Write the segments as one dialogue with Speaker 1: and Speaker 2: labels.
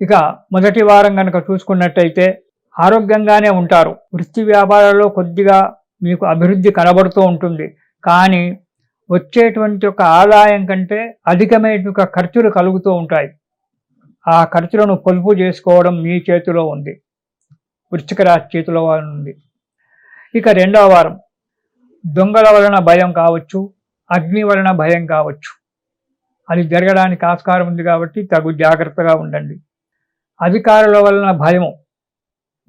Speaker 1: ఇక మొదటి వారం కనుక చూసుకున్నట్టయితే ఆరోగ్యంగానే ఉంటారు. వృత్తి వ్యాపారాల్లో కొద్దిగా మీకు అభివృద్ధి కనబడుతూ ఉంటుంది. కానీ వచ్చేటువంటి ఒక ఆదాయం కంటే అధికమైన ఖర్చులు కలుగుతూ ఉంటాయి. ఆ ఖర్చులను పొదుపు చేసుకోవడం మీ చేతిలో ఉంది. వృశ్చిక రాశి చేతిలో ఉంది. ఇక రెండవ వారం దొంగల వలన భయం కావచ్చు, అగ్ని వలన భయం కావచ్చు. అది జరగడానికి ఆస్కారం ఉంది కాబట్టి తగు జాగ్రత్తగా ఉండండి. అధికారుల వలన భయం,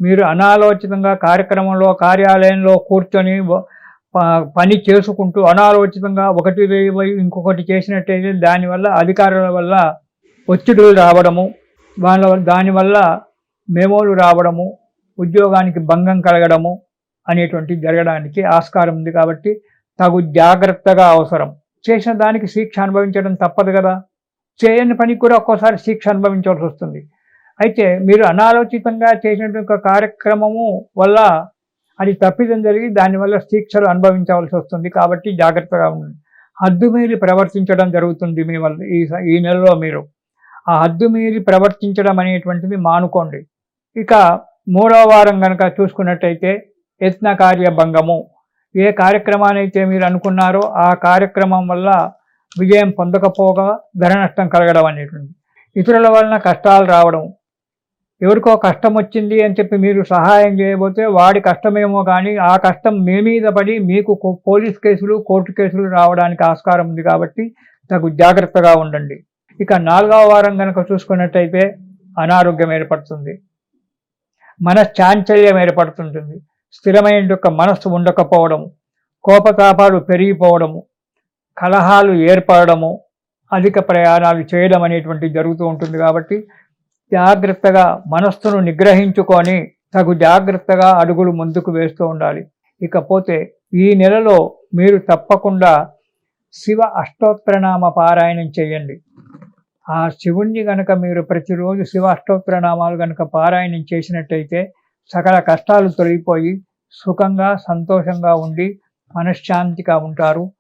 Speaker 1: మీరు అనాలోచితంగా కార్యాలయంలో కూర్చొని పని చేసుకుంటూ అనాలోచితంగా ఒకటి ఇంకొకటి చేసినట్టయితే దానివల్ల అధికారుల వల్ల ఒత్తిడులు రావడము, దానివల్ల మెమోలు రావడము, ఉద్యోగానికి భంగం కలగడము అనేటువంటి జరగడానికి ఆస్కారం ఉంది. కాబట్టి తగు జాగ్రత్తగా అవసరం. చేసిన దానికి శిక్ష అనుభవించడం తప్పదు కదా. చేయని పనికి కూడా ఒక్కోసారి శిక్ష అనుభవించాల్సి వస్తుంది. అయితే మీరు అనాలోచితంగా చేసినటువంటి కార్యక్రమము వల్ల అది తప్పిదం జరిగి దానివల్ల శిక్షలు అనుభవించవలసి వస్తుంది. కాబట్టి జాగ్రత్తగా ఉండండి. హద్దు మీరి ప్రవర్తించడం జరుగుతుంది మీ వల్ల ఈ నెలలో. మీరు ఆ హద్దు మీరి ప్రవర్తించడం అనేటువంటిది మానుకోండి. ఇక మూడవ వారం కనుక చూసుకున్నట్టయితే యత్న కార్య భంగము. ఏ కార్యక్రమాన్ని అయితే మీరు అనుకున్నారో ఆ కార్యక్రమం వల్ల విజయం పొందకపోగా ధన నష్టం కలగడం అనేటువంటి, ఇతరుల వలన కష్టాలు రావడం, ఎవరికో కష్టం వచ్చింది అని చెప్పి మీరు సహాయం చేయబోతే వాడి కష్టమేమో కానీ ఆ కష్టం మీ మీద పడి మీకు పోలీస్ కేసులు, కోర్టు కేసులు రావడానికి ఆస్కారం ఉంది. కాబట్టి తగు జాగ్రత్తగా ఉండండి. ఇక నాలుగవ వారం కనుక చూసుకున్నట్టయితే అనారోగ్యం ఏర్పడుతుంది, మనశ్చాంచల్యం ఏర్పడుతుంటుంది, స్థిరమైన మనస్సు ఉండకపోవడము, కోపతాపాలు పెరిగిపోవడము, కలహాలు ఏర్పడము, అధిక ప్రయాణాలు చేయడం అనేటువంటి జరుగుతూ ఉంటుంది. కాబట్టి జాగ్రత్తగా మనస్సును నిగ్రహించుకొని తగు జాగ్రత్తగా అడుగులు ముందుకు వేస్తూ ఉండాలి. ఇకపోతే ఈ నెలలో మీరు తప్పకుండా శివ అష్టోత్తరనామ పారాయణం చేయండి. ఆ శివుణ్ణి గనక మీరు ప్రతిరోజు శివ అష్టోత్తరనామాలు గనక పారాయణం చేసినట్టయితే సకల కష్టాలు తొలగిపోయి సుఖంగా సంతోషంగా ఉండి మనశ్శాంతిగా ఉంటారు.